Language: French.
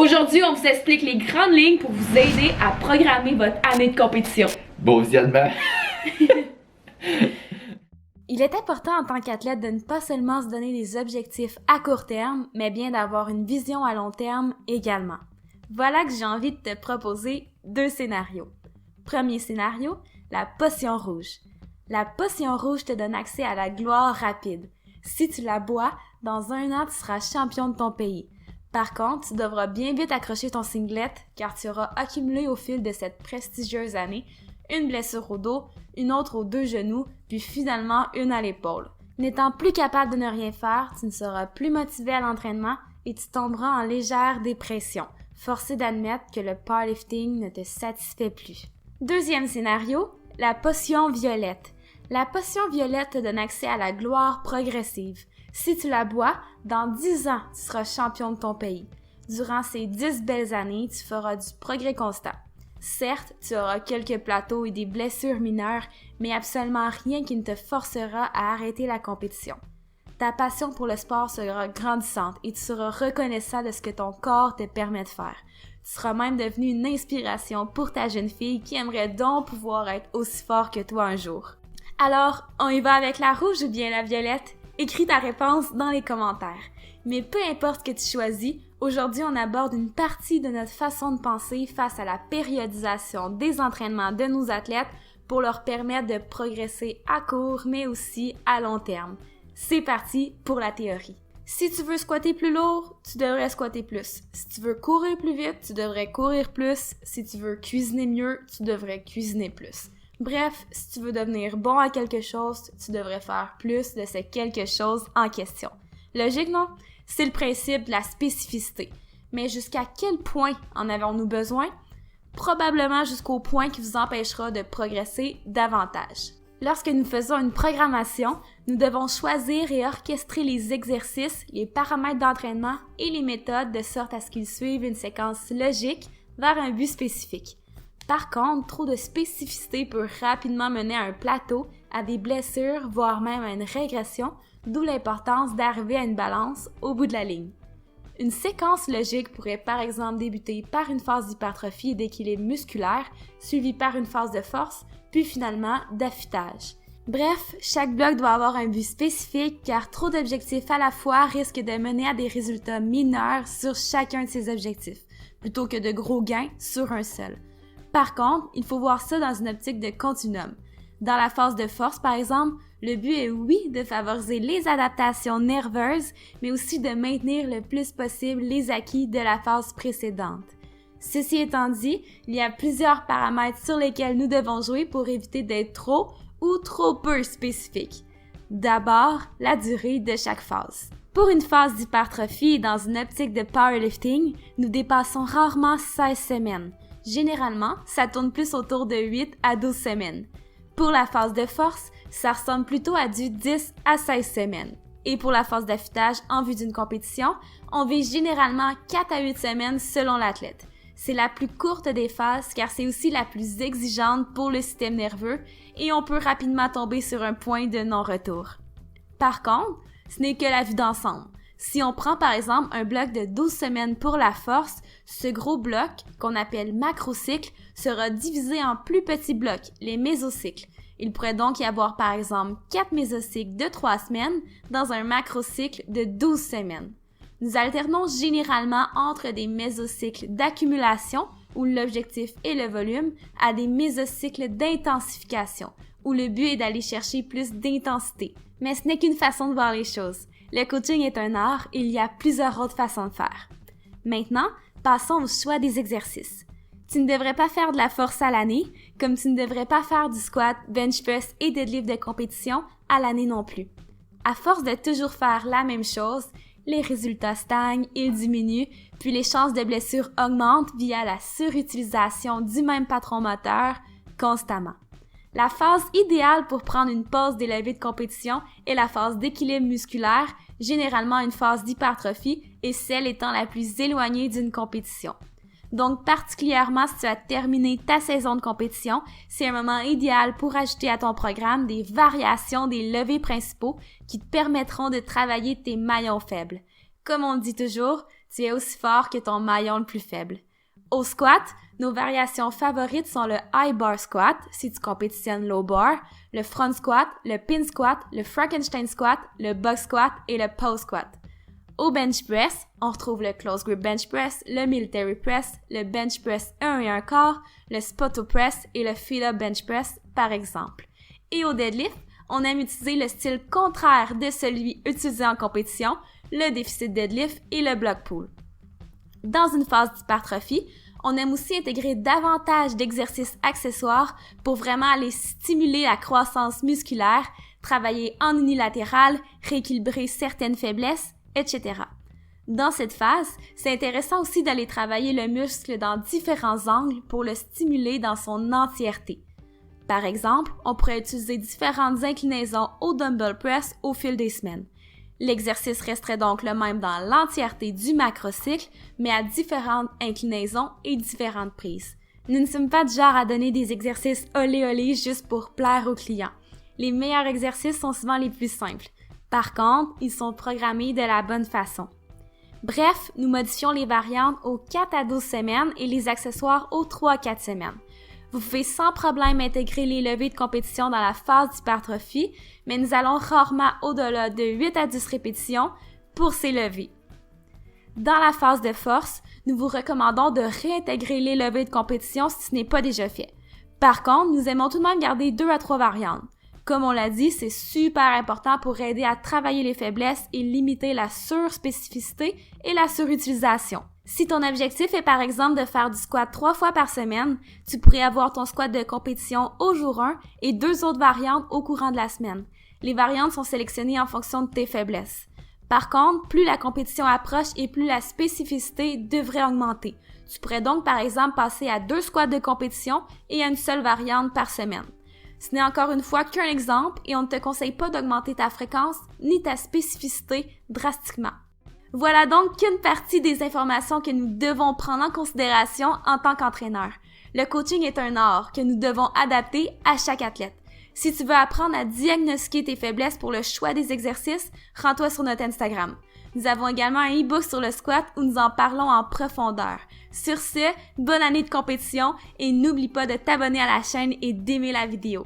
Aujourd'hui, on vous explique les grandes lignes pour vous aider à programmer votre année de compétition. Bon visionnement! Il est important en tant qu'athlète de ne pas seulement se donner des objectifs à court terme, mais bien d'avoir une vision à long terme également. Voilà que j'ai envie de te proposer 2 scénarios. Premier scénario, la potion rouge. La potion rouge te donne accès à la gloire rapide. Si tu la bois, dans 1 an, tu seras champion de ton pays. Par contre, tu devras bien vite accrocher ton singlet car tu auras accumulé au fil de cette prestigieuse année une blessure au dos, une autre aux 2 genoux, puis finalement une à l'épaule. N'étant plus capable de ne rien faire, tu ne seras plus motivé à l'entraînement et tu tomberas en légère dépression, forcé d'admettre que le powerlifting ne te satisfait plus. Deuxième scénario, la potion violette. La potion violette te donne accès à la gloire progressive. Si tu la bois, dans 10 ans, tu seras champion de ton pays. Durant ces 10 belles années, tu feras du progrès constant. Certes, tu auras quelques plateaux et des blessures mineures, mais absolument rien qui ne te forcera à arrêter la compétition. Ta passion pour le sport sera grandissante et tu seras reconnaissant de ce que ton corps te permet de faire. Tu seras même devenu une inspiration pour ta jeune fille qui aimerait donc pouvoir être aussi fort que toi un jour. Alors, on y va avec la rouge ou bien la violette? Écris ta réponse dans les commentaires. Mais peu importe ce que tu choisis, aujourd'hui on aborde une partie de notre façon de penser face à la périodisation des entraînements de nos athlètes pour leur permettre de progresser à court mais aussi à long terme. C'est parti pour la théorie. Si tu veux squatter plus lourd, tu devrais squatter plus. Si tu veux courir plus vite, tu devrais courir plus. Si tu veux cuisiner mieux, tu devrais cuisiner plus. Bref, si tu veux devenir bon à quelque chose, tu devrais faire plus de ce quelque chose en question. Logique, non? C'est le principe de la spécificité. Mais jusqu'à quel point en avons-nous besoin? Probablement jusqu'au point qui vous empêchera de progresser davantage. Lorsque nous faisons une programmation, nous devons choisir et orchestrer les exercices, les paramètres d'entraînement et les méthodes de sorte à ce qu'ils suivent une séquence logique vers un but spécifique. Par contre, trop de spécificité peut rapidement mener à un plateau, à des blessures, voire même à une régression, d'où l'importance d'arriver à une balance au bout de la ligne. Une séquence logique pourrait par exemple débuter par une phase d'hypertrophie et d'équilibre musculaire, suivie par une phase de force, puis finalement d'affûtage. Bref, chaque bloc doit avoir un but spécifique car trop d'objectifs à la fois risquent de mener à des résultats mineurs sur chacun de ces objectifs, plutôt que de gros gains sur un seul. Par contre, il faut voir ça dans une optique de continuum. Dans la phase de force, par exemple, le but est oui de favoriser les adaptations nerveuses, mais aussi de maintenir le plus possible les acquis de la phase précédente. Ceci étant dit, il y a plusieurs paramètres sur lesquels nous devons jouer pour éviter d'être trop ou trop peu spécifiques. D'abord, la durée de chaque phase. Pour une phase d'hypertrophie et dans une optique de powerlifting, nous dépassons rarement 16 semaines. Généralement, ça tourne plus autour de 8 à 12 semaines. Pour la phase de force, ça ressemble plutôt à du 10 à 16 semaines. Et pour la phase d'affûtage en vue d'une compétition, on vise généralement 4 à 8 semaines selon l'athlète. C'est la plus courte des phases car c'est aussi la plus exigeante pour le système nerveux et on peut rapidement tomber sur un point de non-retour. Par contre, ce n'est que la vue d'ensemble. Si on prend par exemple un bloc de 12 semaines pour la force, ce gros bloc, qu'on appelle macrocycle, sera divisé en plus petits blocs, les mésocycles. Il pourrait donc y avoir par exemple 4 mésocycles de 3 semaines dans un macrocycle de 12 semaines. Nous alternons généralement entre des mésocycles d'accumulation, où l'objectif est le volume, à des mésocycles d'intensification, où le but est d'aller chercher plus d'intensité. Mais ce n'est qu'une façon de voir les choses. Le coaching est un art et il y a plusieurs autres façons de faire. Maintenant, passons au choix des exercices. Tu ne devrais pas faire de la force à l'année, comme tu ne devrais pas faire du squat, bench press et deadlift de compétition à l'année non plus. À force de toujours faire la même chose, les résultats stagnent, ils diminuent, puis les chances de blessure augmentent via la surutilisation du même patron moteur constamment. La phase idéale pour prendre une pause des levées de compétition est la phase d'équilibre musculaire, généralement une phase d'hypertrophie et celle étant la plus éloignée d'une compétition. Donc particulièrement si tu as terminé ta saison de compétition, c'est un moment idéal pour ajouter à ton programme des variations des levées principaux qui te permettront de travailler tes maillons faibles. Comme on dit toujours, Tu es aussi fort que ton maillon le plus faible. Au squat, nos variations favorites sont le high bar squat, si tu compétitionnes low bar, le front squat, le pin squat, le Frankenstein squat, le box squat et le pose squat. Au bench press, on retrouve le close grip bench press, le military press, le bench press 1 et 1/4, le spoto press et le feet up bench press, par exemple. Et au deadlift, on aime utiliser le style contraire de celui utilisé en compétition, le déficit deadlift et le block pull. Dans une phase d'hypertrophie, on aime aussi intégrer davantage d'exercices accessoires pour vraiment aller stimuler la croissance musculaire, travailler en unilatéral, rééquilibrer certaines faiblesses, etc. Dans cette phase, c'est intéressant aussi d'aller travailler le muscle dans différents angles pour le stimuler dans son entièreté. Par exemple, on pourrait utiliser différentes inclinaisons au dumbbell press au fil des semaines. L'exercice resterait donc le même dans l'entièreté du macrocycle, mais à différentes inclinaisons et différentes prises. Nous ne sommes pas du genre à donner des exercices olé juste pour plaire aux clients. Les meilleurs exercices sont souvent les plus simples. Par contre, ils sont programmés de la bonne façon. Bref, nous modifions les variantes aux 4 à 12 semaines et les accessoires aux 3 à 4 semaines. Vous pouvez sans problème intégrer les levées de compétition dans la phase d'hypertrophie, mais nous allons rarement au-delà de 8 à 10 répétitions pour ces levées. Dans la phase de force, nous vous recommandons de réintégrer les levées de compétition si ce n'est pas déjà fait. Par contre, nous aimons tout de même garder 2 à 3 variantes. Comme on l'a dit, c'est super important pour aider à travailler les faiblesses et limiter la surspécificité et la surutilisation. Si ton objectif est par exemple de faire du squat 3 fois par semaine, tu pourrais avoir ton squat de compétition au jour 1 et 2 autres variantes au courant de la semaine. Les variantes sont sélectionnées en fonction de tes faiblesses. Par contre, plus la compétition approche et plus la spécificité devrait augmenter. Tu pourrais donc par exemple passer à 2 squats de compétition et à une seule variante par semaine. Ce n'est encore une fois qu'un exemple et on ne te conseille pas d'augmenter ta fréquence ni ta spécificité drastiquement. Voilà donc qu'une partie des informations que nous devons prendre en considération en tant qu'entraîneur. Le coaching est un art que nous devons adapter à chaque athlète. Si tu veux apprendre à diagnostiquer tes faiblesses pour le choix des exercices, rends-toi sur notre Instagram. Nous avons également un e-book sur le squat où nous en parlons en profondeur. Sur ce, bonne année de compétition et n'oublie pas de t'abonner à la chaîne et d'aimer la vidéo.